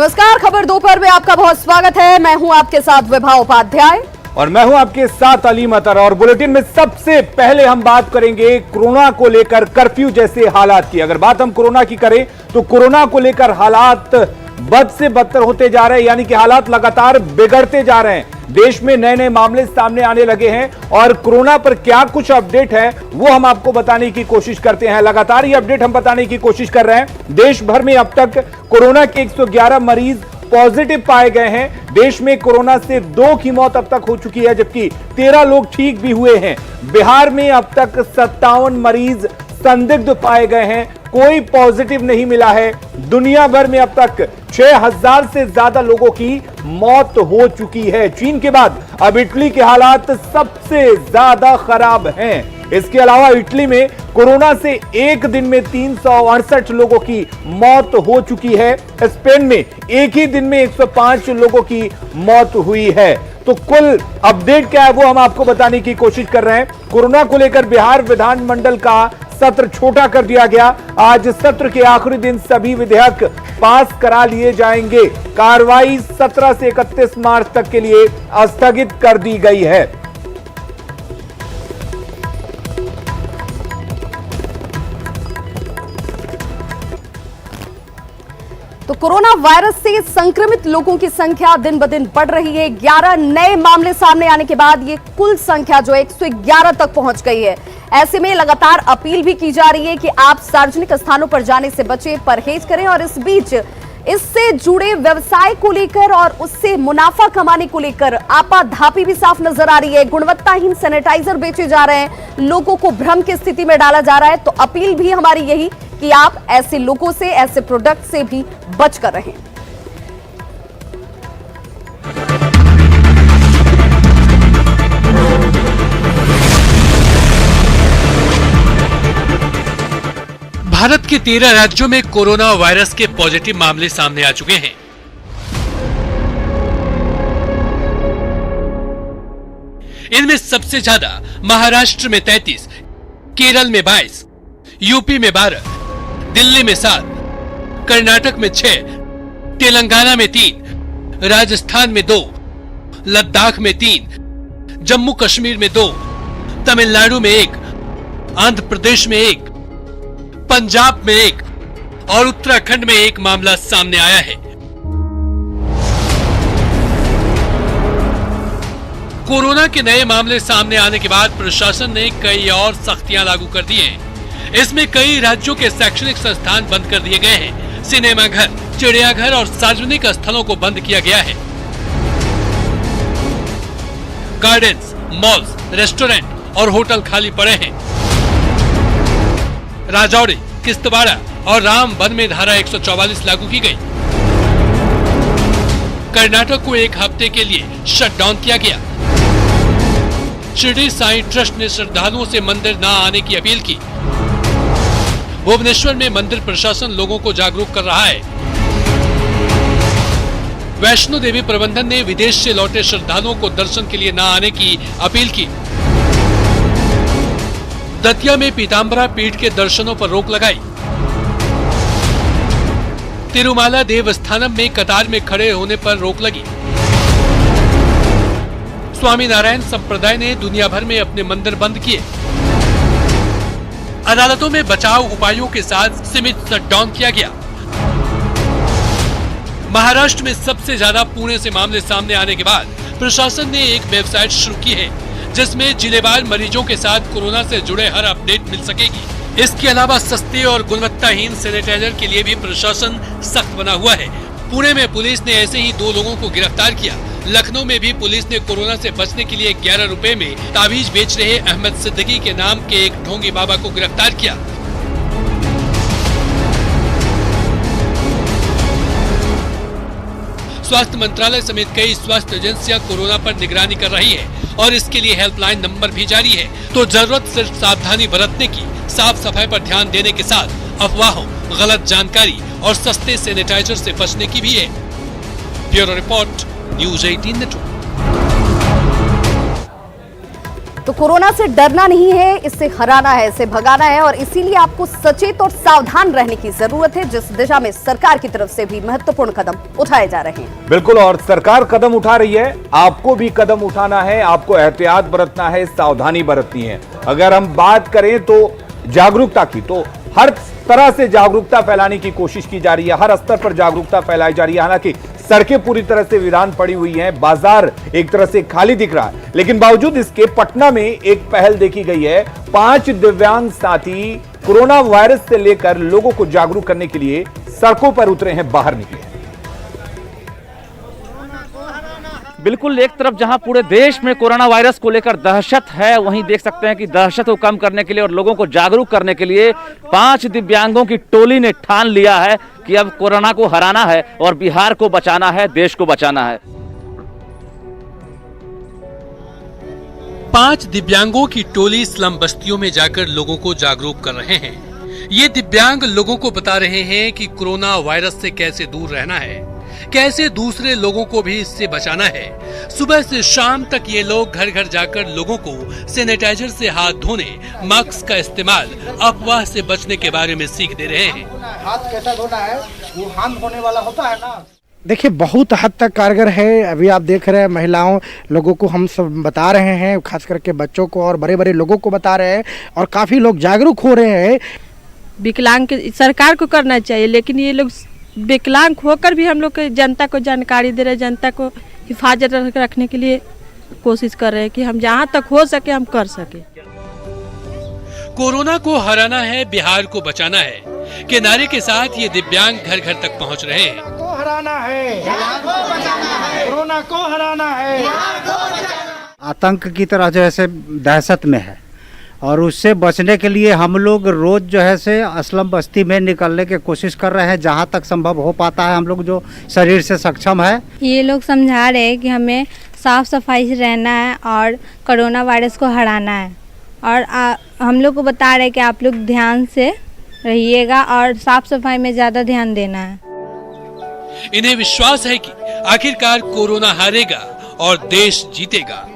नमस्कार, खबर दोपहर में आपका बहुत स्वागत है। मैं हूं आपके साथ विभा उपाध्याय और मैं हूं आपके साथ अलीम अतर। और बुलेटिन में सबसे पहले हम बात करेंगे कोरोना को लेकर कर्फ्यू जैसे हालात की। अगर बात हम कोरोना की करें तो कोरोना को लेकर हालात बद से बदतर होते जा रहे हैं, यानी कि हालात लगातार बिगड़ते जा रहे हैं। देश में नए नए मामले सामने आने लगे हैं और कोरोना पर क्या कुछ अपडेट है वो हम आपको बताने की कोशिश करते हैं। लगातार ये अपडेट हम बताने की कोशिश कर रहे हैं। देश भर में अब तक कोरोना के 111 मरीज पॉजिटिव पाए गए हैं। देश में कोरोना से 2 की मौत अब तक हो चुकी है, जबकि 13 लोग ठीक भी हुए हैं। बिहार में अब तक 57 मरीज संदिग्ध पाए गए हैं, कोई पॉजिटिव नहीं मिला है। दुनिया भर में अब तक 6000 से ज्यादा लोगों की मौत हो चुकी है। चीन के बाद अब इटली के हालात सबसे ज्यादा खराब हैं। इसके अलावा इटली में कोरोना से एक दिन में 368 लोगों की मौत हो चुकी है। स्पेन में एक ही दिन में 105 लोगों की मौत हुई है। तो कुल अपडेट क्या है वो हम आपको बताने की कोशिश कर रहे हैं। कोरोना को लेकर बिहार विधानमंडल का सत्र छोटा कर दिया गया। आज सत्र के आखिरी दिन सभी विधेयक पास करा लिए जाएंगे। कार्रवाई 17 से 31 मार्च तक के लिए स्थगित कर दी गई है। तो कोरोना वायरस से संक्रमित लोगों की संख्या दिन ब दिन बढ़ रही है। 11 नए मामले सामने आने के बाद ये कुल संख्या जो 111 तक पहुंच गई है। ऐसे में लगातार अपील भी की जा रही है कि आप सार्वजनिक स्थानों पर जाने से बचें, परहेज करें। और इस बीच इससे जुड़े व्यवसाय को लेकर और उससे मुनाफा कमाने को लेकर आपाधापी भी साफ नजर आ रही है। गुणवत्ताहीन सैनिटाइजर बेचे जा रहे हैं, लोगों को भ्रम की स्थिति में डाला जा रहा है। तो अपील भी हमारी यही कि आप ऐसे लोगों से, ऐसे प्रोडक्ट से भी बचकर रहें। भारत के 13 राज्यों में कोरोना वायरस के पॉजिटिव मामले सामने आ चुके हैं। इनमें सबसे ज्यादा महाराष्ट्र में 33, केरल में 22, यूपी में 12, दिल्ली में 7, कर्नाटक में 6, तेलंगाना में 3, राजस्थान में 2, लद्दाख में 3, जम्मू कश्मीर में 2, तमिलनाडु में 1, आंध्र प्रदेश में 1, पंजाब में 1 और उत्तराखंड में 1 मामला सामने आया है। कोरोना के नए मामले सामने आने के बाद प्रशासन ने कई और सख्तियां लागू कर दी हैं। इसमें कई राज्यों के शैक्षणिक संस्थान बंद कर दिए गए हैं। सिनेमाघर, चिड़ियाघर और सार्वजनिक स्थलों को बंद किया गया है। गार्डन्स, मॉल्स, रेस्टोरेंट और होटल खाली पड़े हैं। राजौरी, किश्तवाड़ा और रामबन में धारा 144 लागू की गई। कर्नाटक को 1 हफ्ते के लिए शट डाउन किया गया। शिरडी साईं ट्रस्ट ने श्रद्धालुओं से मंदिर न आने की अपील की। भुवनेश्वर में मंदिर प्रशासन लोगों को जागरूक कर रहा है। वैष्णो देवी प्रबंधन ने विदेश से लौटे श्रद्धालुओं को दर्शन के लिए न आने की अपील की। दतिया में पीताम्बरा पीठ के दर्शनों पर रोक लगाई। तिरुमाला देवस्थानम में कतार में खड़े होने पर रोक लगी। स्वामीनारायण संप्रदाय ने दुनिया भर में अपने मंदिर बंद किए। अदालतों में बचाव उपायों के साथ सीमित शटडाउन किया गया। महाराष्ट्र में सबसे ज्यादा पुणे से मामले सामने आने के बाद प्रशासन ने एक वेबसाइट शुरू की है, जिसमें जिलेवार मरीजों के साथ कोरोना से जुड़े हर अपडेट मिल सकेगी। इसके अलावा सस्ते और गुणवत्ताहीन सैनिटाइजर के लिए भी प्रशासन सख्त बना हुआ है। पुणे में पुलिस ने ऐसे ही 2 लोगों को गिरफ्तार किया। लखनऊ में भी पुलिस ने कोरोना से बचने के लिए 11 रुपए में ताबीज बेच रहे अहमद सिद्दीकी के नाम के एक ढोंगी बाबा को गिरफ्तार किया। स्वास्थ्य मंत्रालय समेत कई स्वास्थ्य एजेंसियां कोरोना पर निगरानी कर रही है और इसके लिए हेल्पलाइन नंबर भी जारी है। तो जरूरत सिर्फ सावधानी बरतने की, साफ सफाई पर ध्यान देने के साथ अफवाहों, गलत जानकारी और सस्ते सैनिटाइजर से बचने की भी है। Bureau report, news 18 network. तो कोरोना से डरना नहीं है, इससे हराना है, इसे भगाना है और इसीलिए आपको सचेत और सावधान रहने की जरूरत है, जिस दिशा में सरकार की तरफ से भी महत्वपूर्ण कदम उठाए जा रहे हैं। बिल्कुल, और सरकार कदम उठा रही है, आपको भी कदम उठाना है, आपको एहतियात बरतना है, सावधानी बरतनी है। अगर हम बात करें तो जागरूकता की, तो हर तरह से जागरूकता फैलाने की कोशिश की जा रही है, हर स्तर पर जागरूकता फैलाई जा रही है। हालांकि सड़कें पूरी तरह से वीरान पड़ी हुई हैं, बाजार एक तरह से खाली दिख रहा है, लेकिन बावजूद इसके पटना में एक पहल देखी गई है। 5 दिव्यांग साथी कोरोना वायरस से लेकर लोगों को जागरूक करने के लिए सड़कों पर उतरे हैं, बाहर निकले हैं। बिल्कुल, एक तरफ जहां पूरे देश में कोरोना वायरस को लेकर दहशत है, वहीं देख सकते हैं कि दहशत को कम करने के लिए और लोगों को जागरूक करने के लिए 5 दिव्यांगों की टोली ने ठान लिया है कि अब कोरोना को हराना है और बिहार को बचाना है, देश को बचाना है। 5 दिव्यांगों की टोली स्लम बस्तियों में जाकर लोगों को जागरूक कर रहे हैं। ये दिव्यांग लोगों को बता रहे हैं कि कोरोना वायरस से कैसे दूर रहना है, कैसे दूसरे लोगों को भी इससे बचाना है। सुबह से शाम तक ये लोग घर घर जाकर लोगों को सैनिटाइजर से हाथ धोने, मास्क का इस्तेमाल, अफवाह से बचने के बारे में सीख दे रहे हैं। हाथ कैसा धोना है, वो हाथ धोने वाला होता है ना। देखिए, बहुत हद तक कारगर है। अभी आप देख रहे हैं महिलाओं लोगों को हम सब बता रहे हैं, खास करके बच्चों को और बड़े बड़े लोगों को बता रहे हैं और काफ़ी लोग जागरूक हो रहे हैं। विकलांग के सरकार को करना चाहिए, लेकिन ये लोग विकलांग होकर भी हम लोग के जनता को जानकारी दे रहे हैं, जनता को हिफाजत रखने के लिए कोशिश कर रहे हैं कि हम जहाँ तक हो सके हम कर सके। कोरोना को हराना है, बिहार को बचाना है के नारे के साथ ये दिव्यांग घर घर तक पहुंच रहे हैं। को हराना है, कोरोना को हराना है। आतंक की तरह जो है से दहशत में है और उससे बचने के लिए हम लोग रोज जो है से असलम बस्ती में निकलने की कोशिश कर रहे हैं, जहां तक संभव हो पाता है। हम लोग जो शरीर से सक्षम है, ये लोग समझा रहे हैं कि हमें साफ सफाई से रहना है और कोरोना वायरस को हराना है और हम लोग को बता रहे हैं कि आप लोग ध्यान से रहिएगा और साफ सफाई में ज़्यादा ध्यान देना है। इन्हें विश्वास है कि आखिरकार कोरोना हारेगा और देश जीतेगा।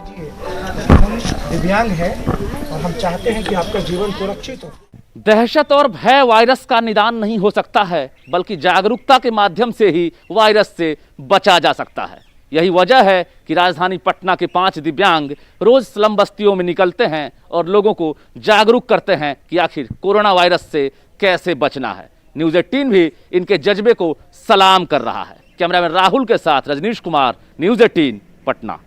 हम दिव्यांग हैं और हम चाहते हैं कि आपका जीवन सुरक्षित हो। दहशत और भय वायरस का निदान नहीं हो सकता है, बल्कि जागरूकता के माध्यम से ही वायरस से बचा जा सकता है। यही वजह है कि राजधानी पटना के 5 दिव्यांग रोज स्लम बस्तियों में निकलते हैं और लोगों को जागरूक करते हैं कि आखिर कोरोना वायरस से कैसे बचना है। न्यूज़ 18 भी इनके जज्बे को सलाम कर रहा है। कैमरामैन राहुल के साथ रजनीश कुमार, न्यूज़ 18 पटना।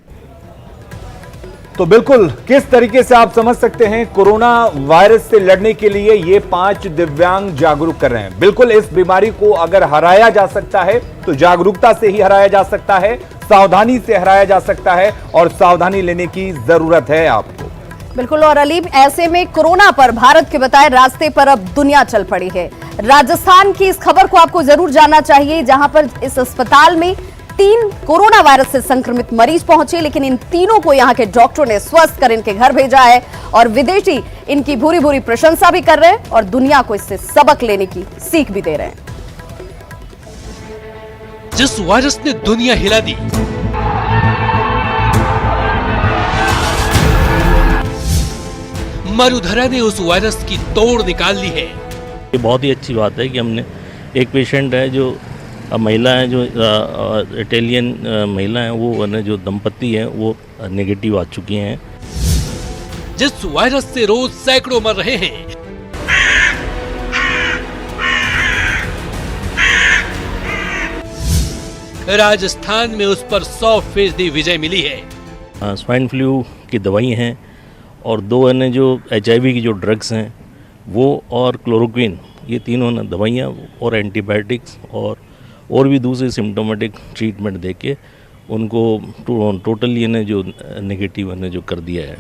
तो बिल्कुल किस तरीके से आप समझ सकते हैं, कोरोना वायरस से लड़ने के लिए ये 5 दिव्यांग जागरूक कर रहे हैं। बिल्कुल, इस बीमारी को अगर हराया जा सकता है तो जागरूकता से ही हराया जा सकता है, सावधानी से हराया जा सकता है और सावधानी लेने की जरूरत है आपको। बिल्कुल, और अलीम, ऐसे में कोरोना पर भारत के बताए रास्ते पर अब दुनिया चल पड़ी है। राजस्थान की इस खबर को आपको जरूर जानना चाहिए, जहां पर इस अस्पताल में 3 कोरोना वायरस से संक्रमित मरीज पहुंचे, लेकिन इन तीनों को यहां के डॉक्टरों ने स्वस्थ कर इनके घर भेजा है और विदेशी इनकी भूरी भूरी प्रशंसा भी कर रहे हैं और दुनिया को इससे सबक लेने की सीख भी दे रहे हैं। जिस वायरस ने दुनिया हिला दी, मरुधरा ने उस वायरस की तोड़ निकाल ली है। ये बहुत ही अच्छी बात है कि हमने एक पेशेंट है जो महिला है, जो इटालियन महिला है, वो जो दंपति हैं वो नेगेटिव आ चुकी हैं। जिस वायरस से रोज सैकड़ों मर रहे हैं, राजस्थान में उस पर 100% विजय मिली है। स्वाइन फ्लू की दवाई हैं और 2 अन्य जो HIV की जो ड्रग्स हैं वो और क्लोरोक्विन, ये तीनों ना दवाइयाँ और एंटीबायोटिक्स और भी दूसरे सिम्टोमेटिक ट्रीटमेंट देके उनको टोटली ने जो नेगेटिव ने जो कर दिया है।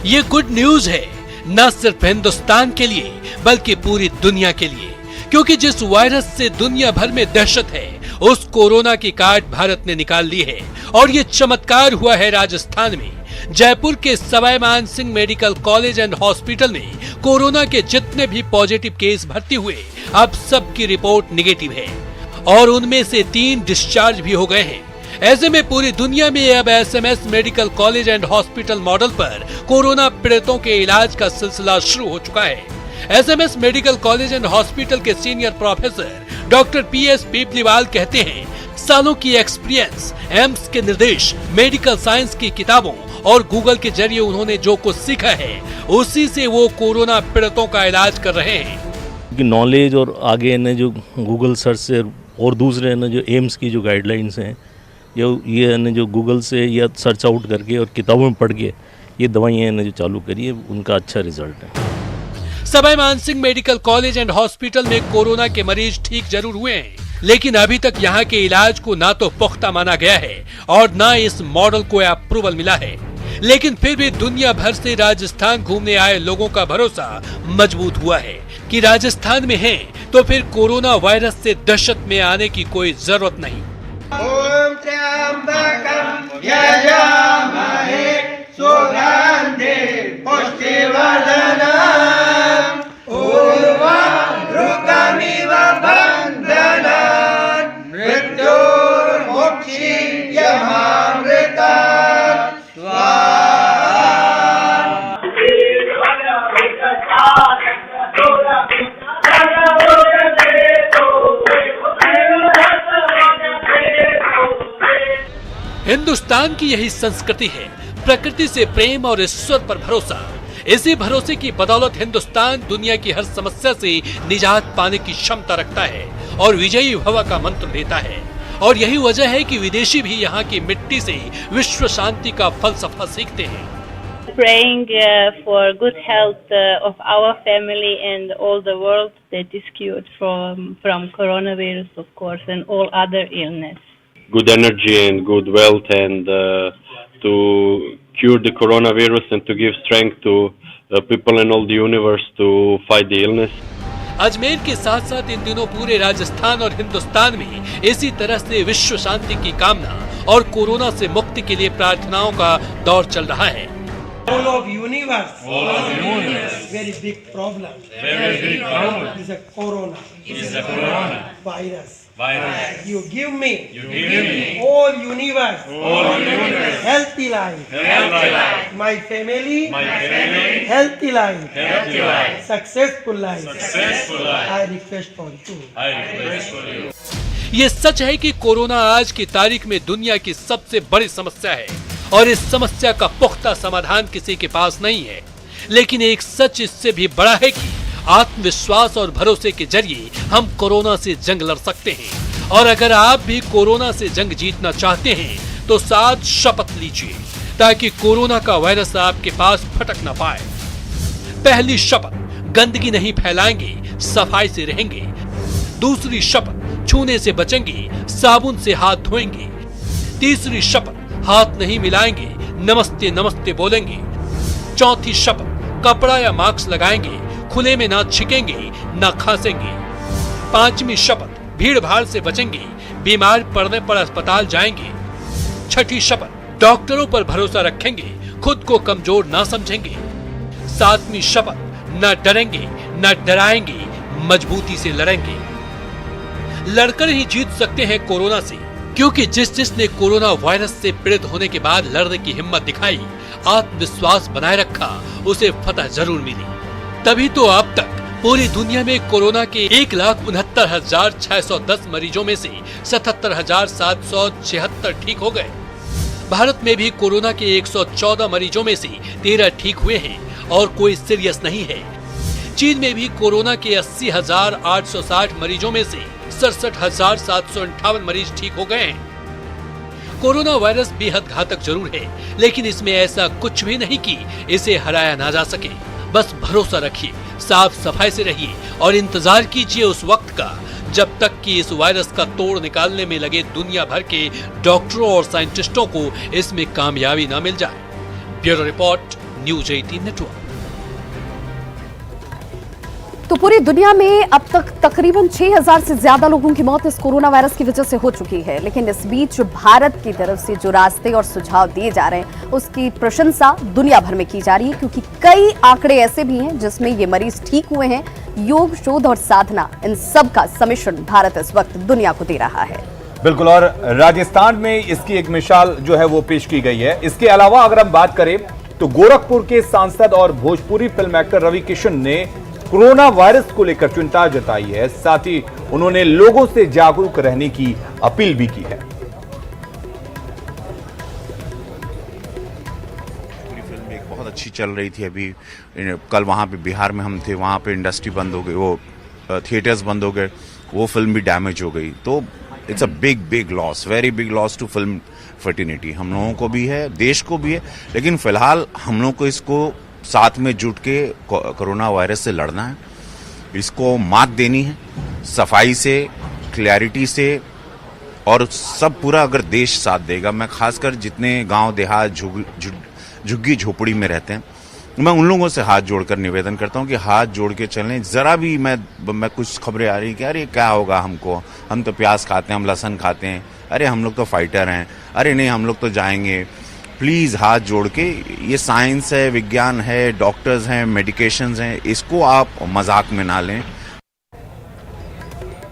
ये गुड न्यूज है न सिर्फ हिंदुस्तान के लिए बल्कि पूरी दुनिया के लिए, क्योंकि जिस वायरस से दुनिया भर में दहशत है उस कोरोना की काट भारत ने निकाल ली है। और ये चमत्कार हुआ है राजस्थान में। जयपुर के सवाई मान Singh medical college and hospital में कोरोना के जितने भी पॉजिटिव केस भर्ती हुए, अब सबकी रिपोर्ट निगेटिव है और उनमें से 3 डिस्चार्ज भी हो गए हैं। ऐसे में पूरी दुनिया में अब SMS medical college and hospital model पर कोरोना पीड़ितों के इलाज का सिलसिला शुरू हो चुका है। SMS medical college and hospital के सीनियर प्रोफेसर डॉक्टर पीएस पीपलीवाल कहते हैं, सालों की एक्सपीरियंस, एम्स के निर्देश, मेडिकल साइंस की किताबों और गूगल के जरिए उन्होंने जो कुछ सीखा है उसी से वो कोरोना पीड़ितों का इलाज कर रहे हैं। नॉलेज और आगे न जो गूगल सर्च से और दूसरे न जो एम्स की जो गाइडलाइंस हैं ये न जो गूगल से या सर्च आउट करके और किताबों में पढ़ के ये दवाइयाँ न जो चालू करी है उनका अच्छा रिजल्ट है। Sawai Mansingh medical college and hospital में कोरोना के मरीज ठीक जरूर हुए हैं, लेकिन अभी तक यहाँ के इलाज को ना तो पुख्ता माना गया है और ना इस मॉडल को अप्रूवल मिला है। लेकिन फिर भी दुनिया भर से राजस्थान घूमने आए लोगों का भरोसा मजबूत हुआ है कि राजस्थान में हैं तो फिर कोरोना वायरस से दहशत में आने की कोई जरूरत नहीं। ओम त्र्यंबकं यजामहे सुगंधि पुष्टिवर्धनम् उर्वारुकमिव बन्धनान् मृत्योर्मुक्षीयमामृतात् हिंदुस्तान की यही संस्कृति है, प्रकृति से प्रेम और ईश्वर पर भरोसा। इसी भरोसे की बदौलत हिंदुस्तान दुनिया की हर समस्या से निजात पाने की क्षमता रखता है और विजयी भव का मंत्र देता है। और यही वजह है कि विदेशी भी यहाँ की मिट्टी से विश्व शांति का फलसफा सीखते हैं। Praying for good health of our family and all the world that is cured from coronavirus, of course, and all other illness. Good energy and good wealth, and to cure the coronavirus and to give strength to people in all the universe to fight the illness. Ajmer के साथ साथ इन दिनों पूरे राजस्थान और हिंदुस्तान में इसी तरह से विश्व शांति की कामना और कोरोना से मुक्ति के लिए प्रार्थनाओं का दौर चल रहा है। All of universe. Very big problem. Is a corona. Virus. You give me. All universe. Healthy life. My family. Healthy life. Successful life. I request for you. ये सच है कि कोरोना आज की तारीख में दुनिया की सबसे बड़ी समस्या है और इस समस्या का पुख्ता समाधान किसी के पास नहीं है। लेकिन एक सच इससे भी बड़ा है कि आत्मविश्वास और भरोसे के जरिए हम कोरोना से जंग लड़ सकते हैं। और अगर आप भी कोरोना से जंग जीतना चाहते हैं तो साथ शपथ लीजिए ताकि कोरोना का वायरस आपके पास फटक न पाए। पहली शपथ, गंदगी नहीं फैलाएंगे, सफाई से रहेंगे। दूसरी शपथ, छूने से बचेंगे, साबुन से हाथ धोएंगे। तीसरी शपथ, हाथ नहीं मिलाएंगे, नमस्ते नमस्ते बोलेंगे। चौथी शपथ, कपड़ा या मास्क लगाएंगे, खुले में ना छिकेंगे, ना खांसेंगे। पांचवी शपथ, भीड़ भाड़ से बचेंगे, बीमार पड़ने पर अस्पताल जाएंगे। छठी शपथ, डॉक्टरों पर भरोसा रखेंगे, खुद को कमजोर ना समझेंगे। सातवीं शपथ, न डरेंगे, न डराएंगे, मजबूती से लड़ेंगे। लड़कर ही जीत सकते हैं कोरोना से, क्योंकि जिसने कोरोना वायरस से पीड़ित होने के बाद लड़ने की हिम्मत दिखाई, आत्मविश्वास बनाए रखा, उसे फतह जरूर मिली। तभी तो अब तक पूरी दुनिया में कोरोना के 1,69,610 मरीजों में से 77,776 ठीक हो गए। भारत में भी कोरोना के 114 मरीजों में से 13 ठीक हुए हैं और कोई सीरियस नहीं है। चीन में भी कोरोना के 80,860 मरीजों में से 67,758 मरीज ठीक हो गए हैं। कोरोना वायरस बेहद घातक जरूर है, लेकिन इसमें ऐसा कुछ भी नहीं कि इसे हराया ना जा सके। बस भरोसा रखिए, साफ सफाई से रहिए और इंतजार कीजिए उस वक्त का जब तक कि इस वायरस का तोड़ निकालने में लगे दुनिया भर के डॉक्टरों और साइंटिस्टों को इसमें कामयाबी न मिल जाए। Bureau report, news 18 network. तो पूरी दुनिया में अब तक तकरीबन 6,000 से ज्यादा लोगों की मौत इस कोरोना वायरस की वजह से हो चुकी है। लेकिन इस बीच भारत की तरफ से जो रास्ते और सुझाव दिए जा रहे हैं उसकी प्रशंसा दुनिया भर में की जा रही है, क्योंकि कई आंकड़े ऐसे भी हैं जिसमें ये मरीज ठीक हुए हैं। योग, शोध और साधना, इन सब का सम्मिश्रण भारत इस वक्त दुनिया को दे रहा है। बिल्कुल, और राजस्थान में इसकी एक मिसाल जो है वो पेश की गई है। इसके अलावा अगर हम बात करें तो गोरखपुर के सांसद और भोजपुरी फिल्म एक्टर रवि किशन ने कोरोना वायरस को लेकर चिंता जताई है। साथ ही उन्होंने लोगों से जागरूक रहने की अपील भी की है। पूरी फिल्म एक बहुत अच्छी चल रही थी। अभी कल वहां पे बिहार में हम थे, वहां पे इंडस्ट्री बंद हो गई, वो थिएटर्स बंद हो गए, वो फिल्म भी डैमेज हो गई। तो it's a big loss, very big loss to film fraternity. हम लोगों को भी है, देश को भी है, लेकिन फिलहाल हम लोग को इसको साथ में जुट के कोरोना वायरस से लड़ना है, इसको मात देनी है सफाई से, क्लैरिटी से, और सब पूरा अगर देश साथ देगा। मैं खासकर जितने गांव देहात झुग्गी झोपड़ी में रहते हैं, मैं उन लोगों से हाथ जोड़कर निवेदन करता हूं कि हाथ जोड़ के चलें। जरा भी मैं कुछ खबरें आ रही कि अरे क्या होगा हमको, हम तो प्याज खाते हैं, हम लहसुन खाते हैं, अरे हम लोग तो फाइटर हैं, अरे नहीं हम लोग तो जाएंगे। प्लीज हाथ जोड़ के, ये साइंस है, विज्ञान है, डॉक्टर्स हैं, मेडिकेशंस हैं, इसको आप मजाक में ना लें।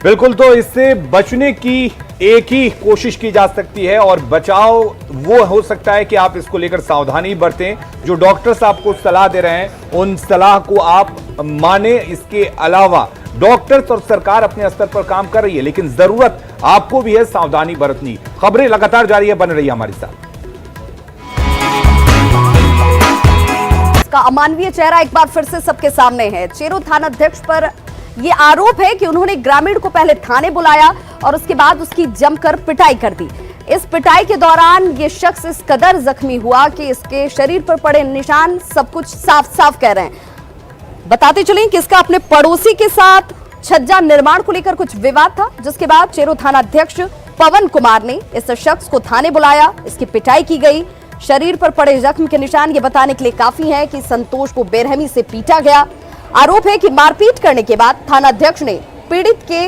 बिल्कुल, तो इससे बचने की एक ही कोशिश की जा सकती है और बचाव वो हो सकता है कि आप इसको लेकर सावधानी बरतें। जो डॉक्टर्स आपको सलाह दे रहे हैं उन सलाह को आप माने। इसके अलावा डॉक्टर्स और सरकार अपने स्तर पर काम कर रही है, लेकिन जरूरत आपको भी है सावधानी बरतनी। खबरें लगातार जारी है, बन रही है हमारे साथ। इसका अमानवीय चेहरा एक बार फिर से सबके सामने है। चेरो थानाध्यक्ष पर यह आरोप है कि उन्होंने ग्रामीण को पहले थाने बुलाया और उसके बाद उसकी जमकर पिटाई कर दी। इस पिटाई के दौरान यह शख्स इस कदर जख्मी हुआ कि इसके शरीर पर पड़े निशान सब कुछ साफ साफ कह रहे हैं। बताते चलें कि इसका अपने पड़ोसी के साथ छज्जा निर्माण को लेकर कुछ विवाद था, जिसके बाद चेरो थानाध्यक्ष पवन कुमार ने इस शख्स को थाने बुलाया, इसकी पिटाई की गई। शरीर पर पड़े जख्म के निशान ये बताने के लिए काफी हैं कि संतोष को बेरहमी से पीटा गया। आरोप है कि मारपीट करने के बाद थानाध्यक्ष ने पीड़ित के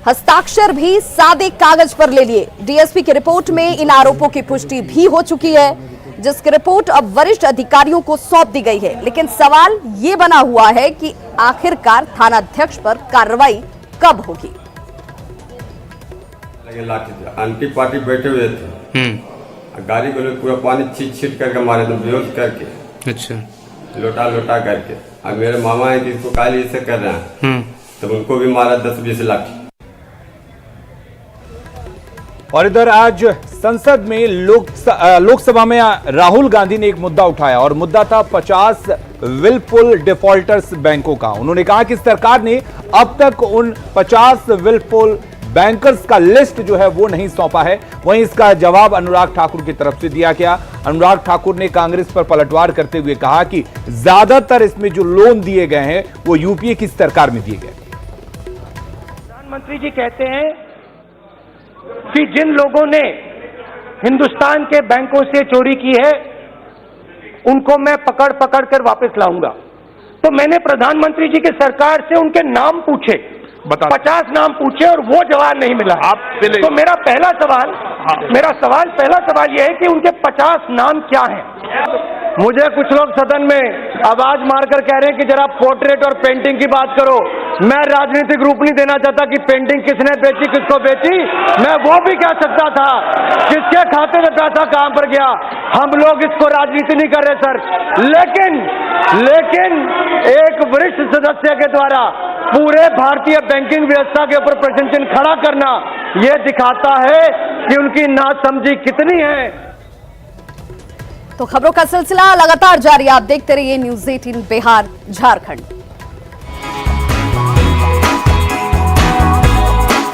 हस्ताक्षर भी सादे कागज पर ले लिए। डीएसपी की रिपोर्ट में इन आरोपों की पुष्टि भी हो चुकी है, जिसकी रिपोर्ट अब वरिष्ठ अधिकारियों को सौंप दी गई है। लेकिन सवाल ये बना हुआ है कि आखिरकार थानाध्यक्ष पर कार्रवाई कब होगी। आंटी पार्टी बैठे हुए थे, गाड़ी को पूरा पानी छीट करके मारे थे, बेहोश करके, अच्छा लोटा करके। अब मेरे मामा है कि इसको काली से कर रहे हैं, तो उनको भी मारा 10-20 लाठी। और इधर आज संसद में लोकसभा में राहुल गांधी ने एक मुद्दा उठाया और मुद्दा था 50 विलफुल डिफॉल्टर्स बैंकों का। उन्होंने कहा कि सरकार ने अब तक उन 50 विलफुल बैंकर्स का लिस्ट जो है वो नहीं सौंपा है। वहीं इसका जवाब अनुराग ठाकुर की तरफ से दिया गया। अनुराग ठाकुर ने कांग्रेस पर पलटवार करते हुए कहा कि ज्यादातर इसमें जो लोन दिए गए हैं वो यूपीए की सरकार में दिए गए। प्रधानमंत्री जी कहते हैं कि जिन लोगों ने हिंदुस्तान के बैंकों से चोरी की है उनको मैं पकड़ कर वापस लाऊंगा। तो मैंने प्रधानमंत्री जी की सरकार से उनके नाम पूछे, 50 नाम पूछे और वो जवाब नहीं मिला। तो मेरा पहला सवाल यह है कि उनके 50 नाम क्या हैं। मुझे कुछ लोग सदन में आवाज मारकर कह रहे हैं कि जरा पोर्ट्रेट और पेंटिंग की बात करो। मैं राजनीतिक रूप नहीं देना चाहता कि पेंटिंग किसने बेची, किसको बेची। मैं वो भी कह सकता था किसके खाते में पैसा कहां पर गया। हम लोग इसको राजनीति नहीं कर रहे सर, लेकिन एक वरिष्ठ सदस्य के द्वारा पूरे भारतीय बैंकिंग व्यवस्था के ऊपर प्रश्न खड़ा करना यह दिखाता है कि उनकी नासमझी कितनी है। तो खबरों का सिलसिला लगातार जारी, आप देखते रहिए न्यूज़ 18 बिहार झारखंड।